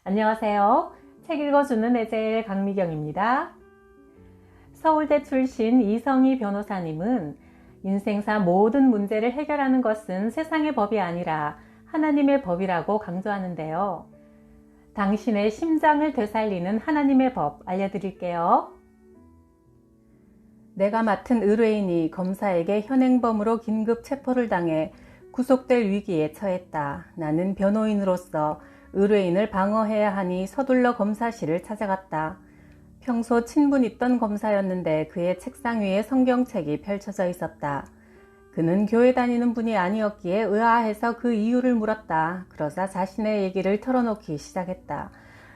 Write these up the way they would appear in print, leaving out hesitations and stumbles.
안녕하세요. 책 읽어주는 애제 강미경입니다. 서울대 출신 이성희 변호사님은 인생사 모든 문제를 해결하는 것은 세상의 법이 아니라 하나님의 법이라고 강조하는데요. 당신의 심장을 되살리는 하나님의 법 알려드릴게요. 내가 맡은 의뢰인이 검사에게 현행범으로 긴급 체포를 당해 구속될 위기에 처했다. 나는 변호인으로서 의뢰인을 방어해야 하니 서둘러 검사실을 찾아갔다. 평소 친분 있던 검사였는데 그의 책상 위에 성경책이 펼쳐져 있었다. 그는 교회 다니는 분이 아니었기에 의아해서 그 이유를 물었다. 그러자 자신의 얘기를 털어놓기 시작했다.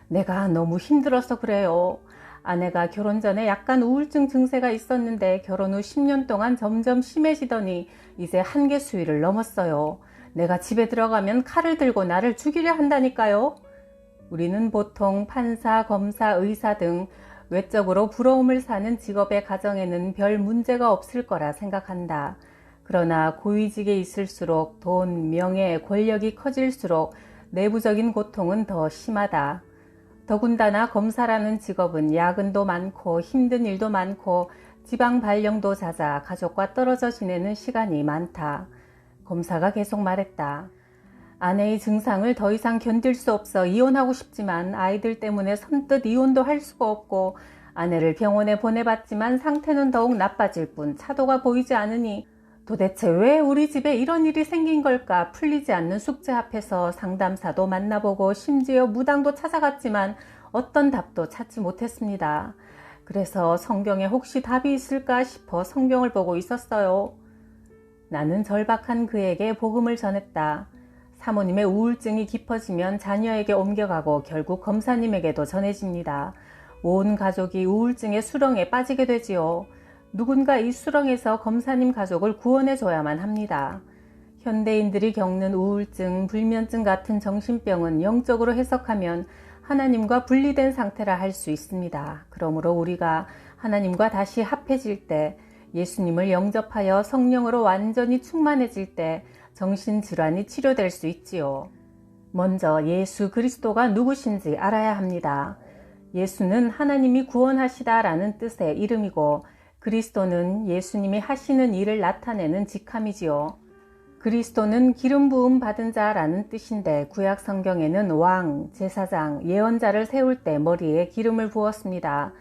내가 너무 힘들어서 그래요. 아내가 결혼 전에 약간 우울증 증세가 있었는데 결혼 후 10년 동안 점점 심해지더니 이제 한계 수위를 넘었어요. 내가 집에 들어가면 칼을 들고 나를 죽이려 한다니까요. 우리는 보통 판사, 검사, 의사 등 외적으로 부러움을 사는 직업의 가정에는 별 문제가 없을 거라 생각한다. 그러나 고위직에 있을수록 돈, 명예, 권력이 커질수록 내부적인 고통은 더 심하다. 더군다나 검사라는 직업은 야근도 많고 힘든 일도 많고 지방 발령도 잦아 가족과 떨어져 지내는 시간이 많다. 검사가 계속 말했다. 아내의 증상을 더 이상 견딜 수 없어 이혼하고 싶지만 아이들 때문에 선뜻 이혼도 할 수가 없고 아내를 병원에 보내봤지만 상태는 더욱 나빠질 뿐 차도가 보이지 않으니 도대체 왜 우리 집에 이런 일이 생긴 걸까? 풀리지 않는 숙제 앞에서 상담사도 만나보고 심지어 무당도 찾아갔지만 어떤 답도 찾지 못했습니다. 그래서 성경에 혹시 답이 있을까 싶어 성경을 보고 있었어요. 나는 절박한 그에게 복음을 전했다. 사모님의 우울증이 깊어지면 자녀에게 옮겨가고 결국 검사님에게도 전해집니다. 온 가족이 우울증의 수렁에 빠지게 되지요. 누군가 이 수렁에서 검사님 가족을 구원해줘야만 합니다. 현대인들이 겪는 우울증, 불면증 같은 정신병은 영적으로 해석하면 하나님과 분리된 상태라 할 수 있습니다. 그러므로 우리가 하나님과 다시 합해질 때, 예수님을 영접하여 성령으로 완전히 충만해질 때 정신질환이 치료될 수 있지요. 먼저 예수 그리스도가 누구신지 알아야 합니다. 예수는 하나님이 구원하시다라는 뜻의 이름이고 그리스도는 예수님이 하시는 일을 나타내는 직함이지요. 그리스도는 기름 부음 받은 자라는 뜻인데 구약 성경에는 왕, 제사장, 예언자를 세울 때 머리에 기름을 부었습니다.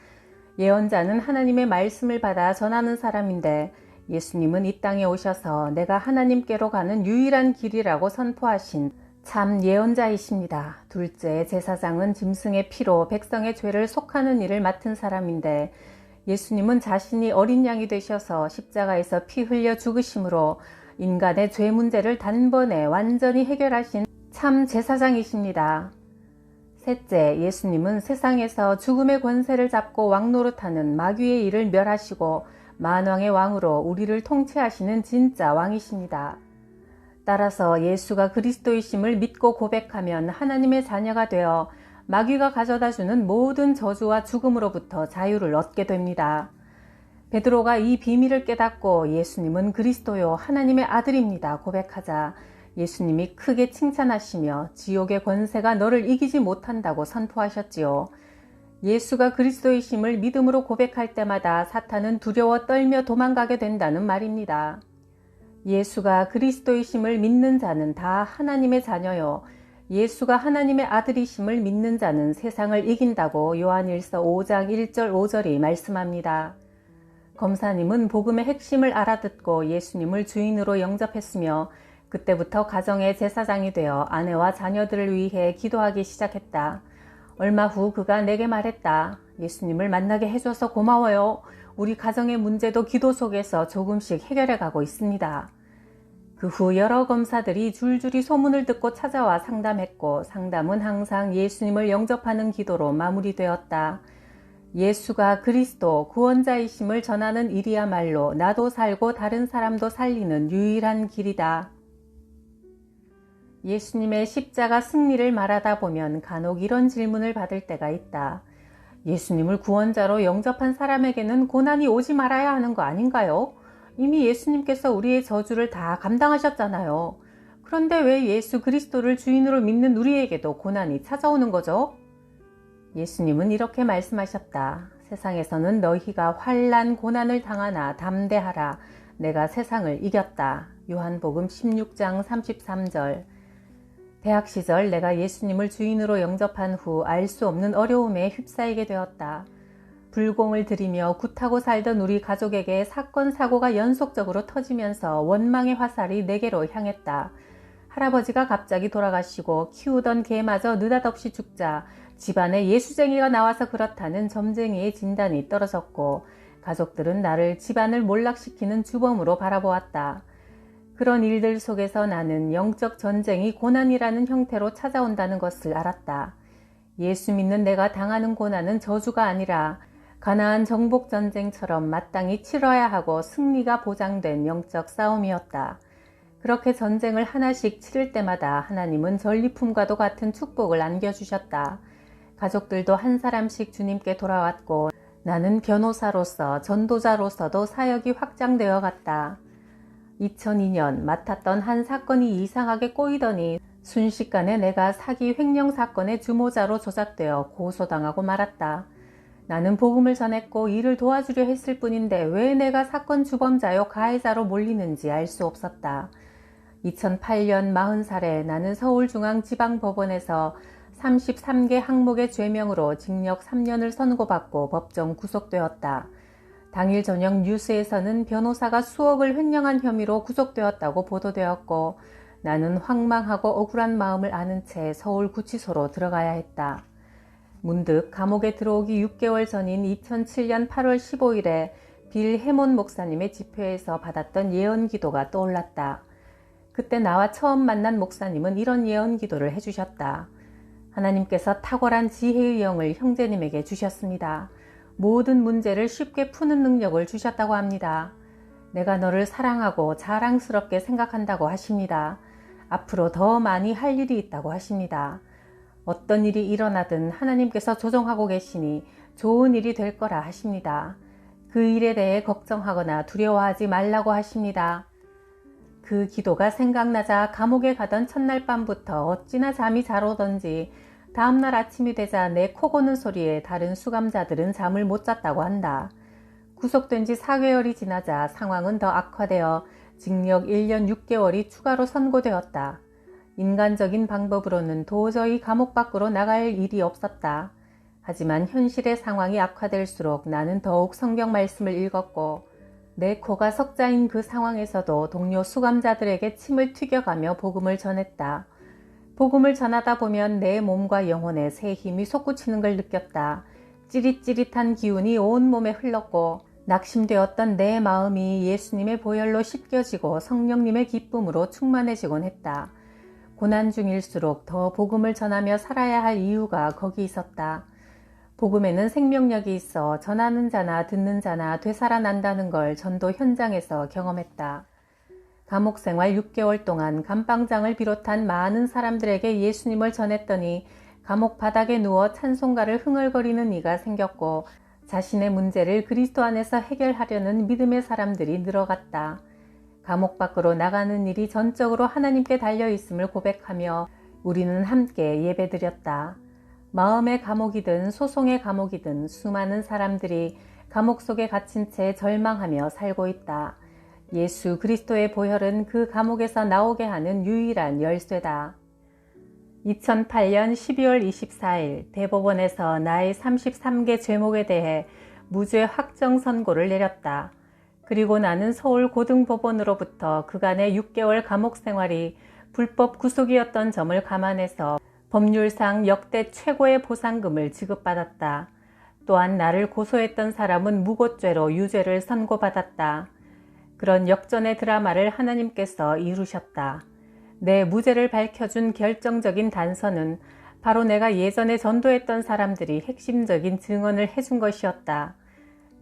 예언자는 하나님의 말씀을 받아 전하는 사람인데 예수님은 이 땅에 오셔서 내가 하나님께로 가는 유일한 길이라고 선포하신 참 예언자이십니다. 둘째, 제사장은 짐승의 피로 백성의 죄를 속하는 일을 맡은 사람인데 예수님은 자신이 어린 양이 되셔서 십자가에서 피 흘려 죽으심으로 인간의 죄 문제를 단번에 완전히 해결하신 참 제사장이십니다. 셋째, 예수님은 세상에서 죽음의 권세를 잡고 왕노릇하는 마귀의 일을 멸하시고 만왕의 왕으로 우리를 통치하시는 진짜 왕이십니다. 따라서 예수가 그리스도이심을 믿고 고백하면 하나님의 자녀가 되어 마귀가 가져다주는 모든 저주와 죽음으로부터 자유를 얻게 됩니다. 베드로가 이 비밀을 깨닫고 예수님은 그리스도요 하나님의 아들입니다 고백하자 예수님이 크게 칭찬하시며 지옥의 권세가 너를 이기지 못한다고 선포하셨지요. 예수가 그리스도이심을 믿음으로 고백할 때마다 사탄은 두려워 떨며 도망가게 된다는 말입니다. 예수가 그리스도이심을 믿는 자는 다 하나님의 자녀요. 예수가 하나님의 아들이심을 믿는 자는 세상을 이긴다고 요한일서 5장 1절 5절이 말씀합니다. 검사님은 복음의 핵심을 알아듣고 예수님을 주인으로 영접했으며 그때부터 가정의 제사장이 되어 아내와 자녀들을 위해 기도하기 시작했다. 얼마 후 그가 내게 말했다. 예수님을 만나게 해줘서 고마워요. 우리 가정의 문제도 기도 속에서 조금씩 해결해 가고 있습니다. 그 후 여러 검사들이 줄줄이 소문을 듣고 찾아와 상담했고 상담은 항상 예수님을 영접하는 기도로 마무리되었다. 예수가 그리스도 구원자이심을 전하는 일이야말로 나도 살고 다른 사람도 살리는 유일한 길이다. 예수님의 십자가 승리를 말하다 보면 간혹 이런 질문을 받을 때가 있다. 예수님을 구원자로 영접한 사람에게는 고난이 오지 말아야 하는 거 아닌가요? 이미 예수님께서 우리의 저주를 다 감당하셨잖아요. 그런데 왜 예수 그리스도를 주인으로 믿는 우리에게도 고난이 찾아오는 거죠? 예수님은 이렇게 말씀하셨다. 세상에서는 너희가 환난 고난을 당하나 담대하라. 내가 세상을 이겼다. 요한복음 16장 33절. 대학 시절 내가 예수님을 주인으로 영접한 후 알 수 없는 어려움에 휩싸이게 되었다. 불공을 들이며 굿하고 살던 우리 가족에게 사건 사고가 연속적으로 터지면서 원망의 화살이 내게로 향했다. 할아버지가 갑자기 돌아가시고 키우던 개마저 느닷없이 죽자 집안에 예수쟁이가 나와서 그렇다는 점쟁이의 진단이 떨어졌고 가족들은 나를 집안을 몰락시키는 주범으로 바라보았다. 그런 일들 속에서 나는 영적 전쟁이 고난이라는 형태로 찾아온다는 것을 알았다. 예수 믿는 내가 당하는 고난은 저주가 아니라 가나안 정복 전쟁처럼 마땅히 치러야 하고 승리가 보장된 영적 싸움이었다. 그렇게 전쟁을 하나씩 치를 때마다 하나님은 전리품과도 같은 축복을 안겨주셨다. 가족들도 한 사람씩 주님께 돌아왔고 나는 변호사로서 전도자로서도 사역이 확장되어 갔다. 2002년 맡았던 한 사건이 이상하게 꼬이더니 순식간에 내가 사기 횡령 사건의 주모자로 조작되어 고소당하고 말았다. 나는 복음을 전했고 일을 도와주려 했을 뿐인데 왜 내가 사건 주범자요 가해자로 몰리는지 알 수 없었다. 2008년 40살에 나는 서울중앙지방법원에서 33개 항목의 죄명으로 징역 3년을 선고받고 법정 구속되었다. 당일 저녁 뉴스에서는 변호사가 수억을 횡령한 혐의로 구속되었다고 보도되었고 나는 황망하고 억울한 마음을 아는 채 서울구치소로 들어가야 했다. 문득 감옥에 들어오기 6개월 전인 2007년 8월 15일에 빌 해몬 목사님의 집회에서 받았던 예언기도가 떠올랐다. 그때 나와 처음 만난 목사님은 이런 예언기도를 해주셨다. 하나님께서 탁월한 지혜의 영을 형제님에게 주셨습니다. 모든 문제를 쉽게 푸는 능력을 주셨다고 합니다. 내가 너를 사랑하고 자랑스럽게 생각한다고 하십니다. 앞으로 더 많이 할 일이 있다고 하십니다. 어떤 일이 일어나든 하나님께서 조정하고 계시니 좋은 일이 될 거라 하십니다. 그 일에 대해 걱정하거나 두려워하지 말라고 하십니다. 그 기도가 생각나자 감옥에 가던 첫날 밤부터 어찌나 잠이 잘 오던지 다음날 아침이 되자 내 코 고는 소리에 다른 수감자들은 잠을 못 잤다고 한다. 구속된 지 4개월이 지나자 상황은 더 악화되어 징역 1년 6개월이 추가로 선고되었다. 인간적인 방법으로는 도저히 감옥 밖으로 나갈 일이 없었다. 하지만 현실의 상황이 악화될수록 나는 더욱 성경 말씀을 읽었고 내 코가 석자인 그 상황에서도 동료 수감자들에게 침을 튀겨가며 복음을 전했다. 복음을 전하다 보면 내 몸과 영혼에 새 힘이 솟구치는 걸 느꼈다. 찌릿찌릿한 기운이 온 몸에 흘렀고 낙심되었던 내 마음이 예수님의 보혈로 씻겨지고 성령님의 기쁨으로 충만해지곤 했다. 고난 중일수록 더 복음을 전하며 살아야 할 이유가 거기 있었다. 복음에는 생명력이 있어 전하는 자나 듣는 자나 되살아난다는 걸 전도 현장에서 경험했다. 감옥 생활 6개월 동안 감방장을 비롯한 많은 사람들에게 예수님을 전했더니 감옥 바닥에 누워 찬송가를 흥얼거리는 이가 생겼고 자신의 문제를 그리스도 안에서 해결하려는 믿음의 사람들이 늘어갔다. 감옥 밖으로 나가는 일이 전적으로 하나님께 달려있음을 고백하며 우리는 함께 예배드렸다. 마음의 감옥이든 소송의 감옥이든 수많은 사람들이 감옥 속에 갇힌 채 절망하며 살고 있다. 예수 그리스도의 보혈은 그 감옥에서 나오게 하는 유일한 열쇠다. 2008년 12월 24일 대법원에서 나의 33개 죄목에 대해 무죄 확정 선고를 내렸다. 그리고 나는 서울고등법원으로부터 그간의 6개월 감옥 생활이 불법 구속이었던 점을 감안해서 법률상 역대 최고의 보상금을 지급받았다. 또한 나를 고소했던 사람은 무고죄로 유죄를 선고받았다. 그런 역전의 드라마를 하나님께서 이루셨다. 내 무죄를 밝혀준 결정적인 단서는 바로 내가 예전에 전도했던 사람들이 핵심적인 증언을 해준 것이었다.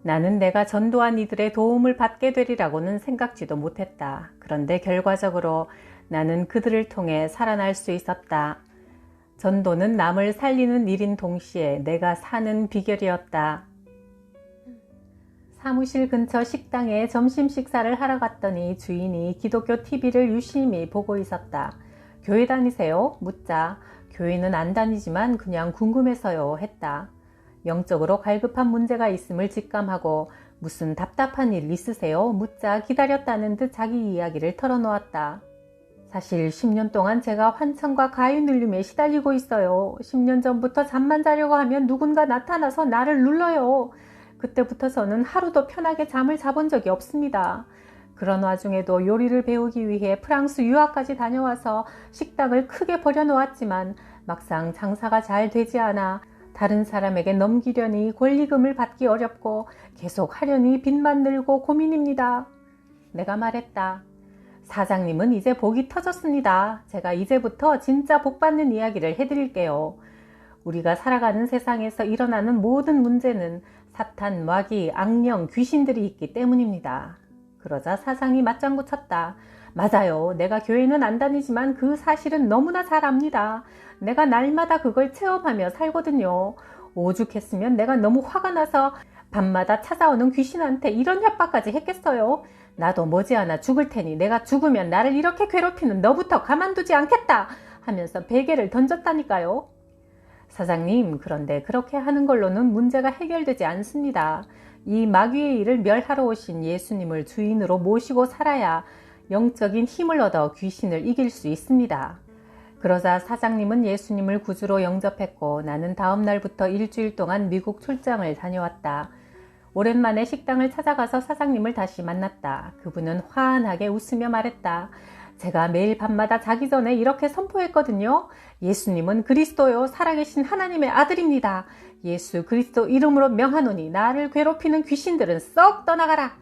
나는 내가 전도한 이들의 도움을 받게 되리라고는 생각지도 못했다. 그런데 결과적으로 나는 그들을 통해 살아날 수 있었다. 전도는 남을 살리는 일인 동시에 내가 사는 비결이었다. 사무실 근처 식당에 점심 식사를 하러 갔더니 주인이 기독교 TV를 유심히 보고 있었다. 교회 다니세요? 묻자 교회는 안 다니지만 그냥 궁금해서요 했다. 영적으로 갈급한 문제가 있음을 직감하고 무슨 답답한 일 있으세요? 묻자 기다렸다는 듯 자기 이야기를 털어놓았다. 사실 10년 동안 제가 환청과 가위눌림에 시달리고 있어요. 10년 전부터 잠만 자려고 하면 누군가 나타나서 나를 눌러요. 그때부터 저는 하루도 편하게 잠을 자본 적이 없습니다. 그런 와중에도 요리를 배우기 위해 프랑스 유학까지 다녀와서 식당을 크게 벌여놓았지만 막상 장사가 잘 되지 않아 다른 사람에게 넘기려니 권리금을 받기 어렵고 계속 하려니 빚만 늘고 고민입니다. 내가 말했다. 사장님은 이제 복이 터졌습니다. 제가 이제부터 진짜 복 받는 이야기를 해드릴게요. 우리가 살아가는 세상에서 일어나는 모든 문제는 사탄, 마귀, 악령, 귀신들이 있기 때문입니다. 그러자 사장이 맞장구 쳤다. 맞아요. 내가 교회는 안 다니지만 그 사실은 너무나 잘 압니다. 내가 날마다 그걸 체험하며 살거든요. 오죽했으면 내가 너무 화가 나서 밤마다 찾아오는 귀신한테 이런 협박까지 했겠어요. 나도 머지않아 죽을 테니 내가 죽으면 나를 이렇게 괴롭히는 너부터 가만두지 않겠다 하면서 베개를 던졌다니까요. 사장님, 그런데 그렇게 하는 걸로는 문제가 해결되지 않습니다. 이 마귀의 일을 멸하러 오신 예수님을 주인으로 모시고 살아야 영적인 힘을 얻어 귀신을 이길 수 있습니다. 그러자 사장님은 예수님을 구주로 영접했고 나는 다음 날부터 일주일 동안 미국 출장을 다녀왔다. 오랜만에 식당을 찾아가서 사장님을 다시 만났다. 그분은 환하게 웃으며 말했다. 제가 매일 밤마다 자기 전에 이렇게 선포했거든요. 예수님은 그리스도요 살아계신 하나님의 아들입니다. 예수 그리스도 이름으로 명하노니 나를 괴롭히는 귀신들은 썩 떠나가라.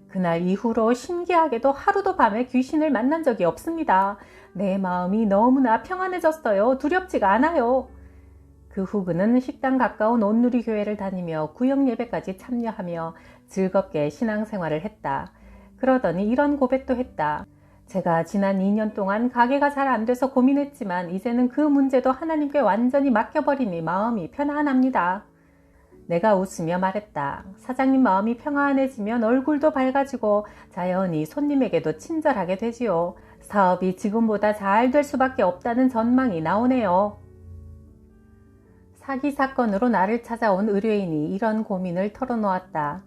그날 이후로 신기하게도 하루도 밤에 귀신을 만난 적이 없습니다. 내 마음이 너무나 평안해졌어요. 두렵지가 않아요. 그 후 그는 식당 가까운 온누리 교회를 다니며 구역 예배까지 참여하며 즐겁게 신앙생활을 했다. 그러더니 이런 고백도 했다. 제가 지난 2년 동안 가게가 잘 안 돼서 고민했지만 이제는 그 문제도 하나님께 완전히 맡겨버리니 마음이 편안합니다. 내가 웃으며 말했다. 사장님 마음이 평안해지면 얼굴도 밝아지고 자연히 손님에게도 친절하게 되지요. 사업이 지금보다 잘 될 수밖에 없다는 전망이 나오네요. 사기 사건으로 나를 찾아온 의뢰인이 이런 고민을 털어놓았다.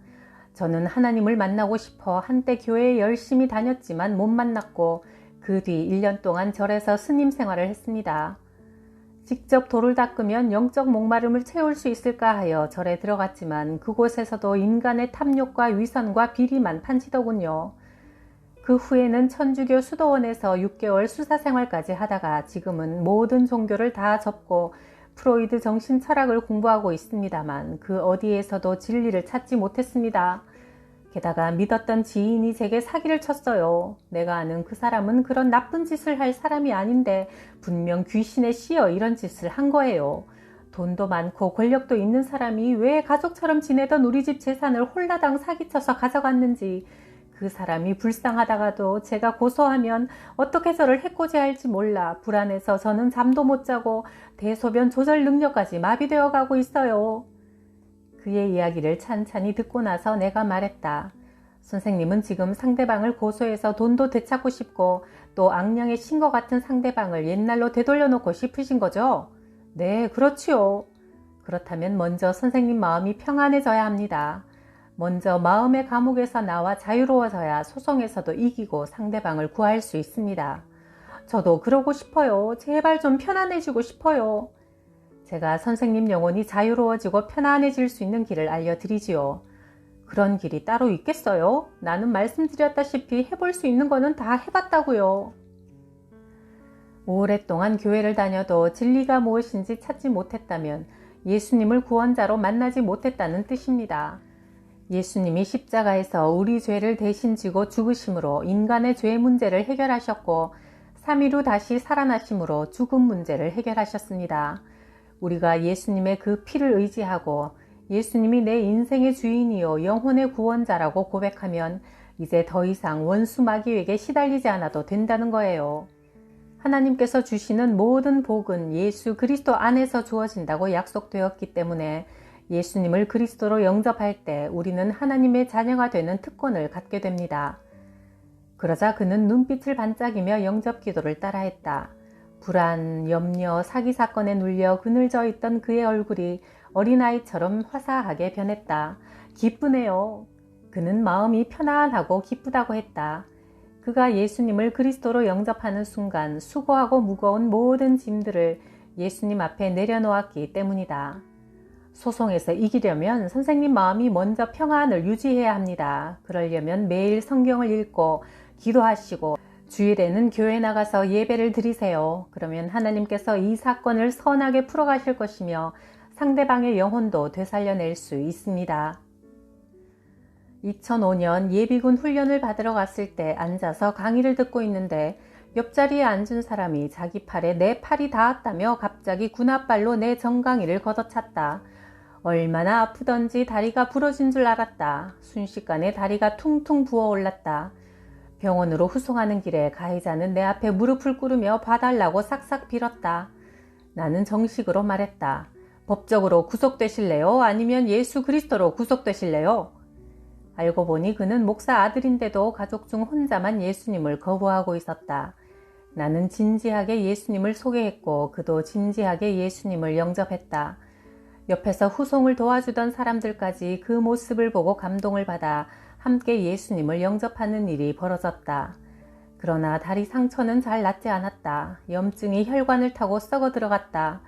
저는 하나님을 만나고 싶어 한때 교회에 열심히 다녔지만 못 만났고 그 뒤 1년 동안 절에서 스님 생활을 했습니다. 직접 돌을 닦으면 영적 목마름을 채울 수 있을까 하여 절에 들어갔지만 그곳에서도 인간의 탐욕과 위선과 비리만 판치더군요. 그 후에는 천주교 수도원에서 6개월 수사생활까지 하다가 지금은 모든 종교를 다 접고 프로이드 정신철학을 공부하고 있습니다만 그 어디에서도 진리를 찾지 못했습니다. 게다가 믿었던 지인이 제게 사기를 쳤어요. 내가 아는 그 사람은 그런 나쁜 짓을 할 사람이 아닌데 분명 귀신에 씌여 이런 짓을 한 거예요. 돈도 많고 권력도 있는 사람이 왜 가족처럼 지내던 우리 집 재산을 홀라당 사기쳐서 가져갔는지 그 사람이 불쌍하다가도 제가 고소하면 어떻게 저를 해코지할지 몰라 불안해서 저는 잠도 못 자고 대소변 조절 능력까지 마비되어 가고 있어요. 그의 이야기를 찬찬히 듣고 나서 내가 말했다. 선생님은 지금 상대방을 고소해서 돈도 되찾고 싶고 또 악령의 신과 같은 상대방을 옛날로 되돌려 놓고 싶으신 거죠? 네, 그렇지요. 그렇다면 먼저 선생님 마음이 평안해져야 합니다. 먼저 마음의 감옥에서 나와 자유로워져야 소송에서도 이기고 상대방을 구할 수 있습니다. 저도 그러고 싶어요. 제발 좀 편안해지고 싶어요. 제가 선생님 영혼이 자유로워지고 편안해질 수 있는 길을 알려드리지요. 그런 길이 따로 있겠어요? 나는 말씀드렸다시피 해볼 수 있는 거는 다 해봤다고요. 오랫동안 교회를 다녀도 진리가 무엇인지 찾지 못했다면 예수님을 구원자로 만나지 못했다는 뜻입니다. 예수님이 십자가에서 우리 죄를 대신 지고 죽으심으로 인간의 죄 문제를 해결하셨고 3일 후 다시 살아나심으로 죽음 문제를 해결하셨습니다. 우리가 예수님의 그 피를 의지하고 예수님이 내 인생의 주인이요 영혼의 구원자라고 고백하면 이제 더 이상 원수 마귀에게 시달리지 않아도 된다는 거예요. 하나님께서 주시는 모든 복은 예수 그리스도 안에서 주어진다고 약속되었기 때문에 예수님을 그리스도로 영접할 때 우리는 하나님의 자녀가 되는 특권을 갖게 됩니다. 그러자 그는 눈빛을 반짝이며 영접 기도를 따라했다. 불안, 염려, 사기 사건에 눌려 그늘져 있던 그의 얼굴이 어린아이처럼 화사하게 변했다. 기쁘네요. 그는 마음이 편안하고 기쁘다고 했다. 그가 예수님을 그리스도로 영접하는 순간 수고하고 무거운 모든 짐들을 예수님 앞에 내려놓았기 때문이다. 소송에서 이기려면 선생님 마음이 먼저 평안을 유지해야 합니다. 그러려면 매일 성경을 읽고 기도하시고 주일에는 교회 나가서 예배를 드리세요. 그러면 하나님께서 이 사건을 선하게 풀어가실 것이며 상대방의 영혼도 되살려낼 수 있습니다. 2005년 예비군 훈련을 받으러 갔을 때 앉아서 강의를 듣고 있는데 옆자리에 앉은 사람이 자기 팔에 내 팔이 닿았다며 갑자기 군홧발로 내 정강이를 걷어찼다. 얼마나 아프던지 다리가 부러진 줄 알았다. 순식간에 다리가 퉁퉁 부어올랐다. 병원으로 후송하는 길에 가해자는 내 앞에 무릎을 꿇으며 봐달라고 싹싹 빌었다. 나는 정식으로 말했다. 법적으로 구속되실래요? 아니면 예수 그리스도로 구속되실래요? 알고 보니 그는 목사 아들인데도 가족 중 혼자만 예수님을 거부하고 있었다. 나는 진지하게 예수님을 소개했고 그도 진지하게 예수님을 영접했다. 옆에서 후송을 도와주던 사람들까지 그 모습을 보고 감동을 받아 함께 예수님을 영접하는 일이 벌어졌다. 그러나 다리 상처는 잘 낫지 않았다. 염증이 혈관을 타고 썩어 들어갔다.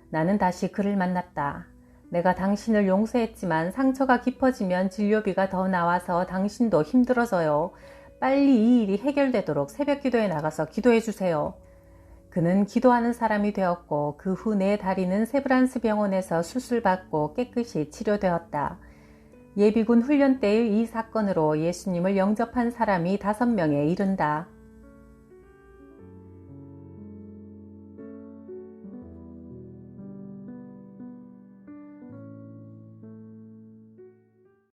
나는 다시 그를 만났다. 내가 당신을 용서했지만 상처가 깊어지면 진료비가 더 나와서 당신도 힘들어져요. 빨리 이 일이 해결되도록 새벽기도에 나가서 기도해 주세요. 그는 기도하는 사람이 되었고 그 후 내 다리는 세브란스 병원에서 수술받고 깨끗이 치료되었다. 예비군 훈련 때의 이 사건으로 예수님을 영접한 사람이 5명에 이른다.